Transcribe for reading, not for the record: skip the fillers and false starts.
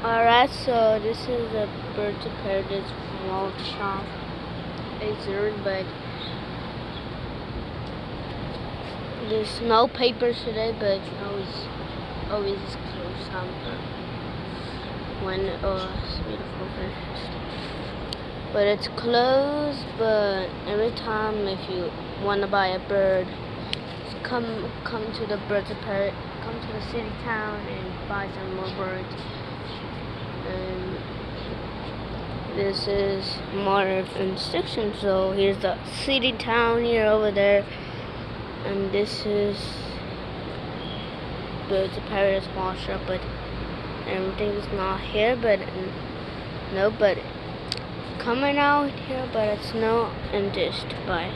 Alright, so this is a Birds of Paradise Mall shop. It's there, but there's no papers today, but always closed when it's beautiful first. But it's closed, but every time if you wanna buy a bird, come to the Birds of Paradise, come to the city town and buy some more birds. And this is more instructions. So here's the city town here over there, and this is Birds of Paradise Mall shop. But everything is not here. But no, but coming out here, but it's no and just bye.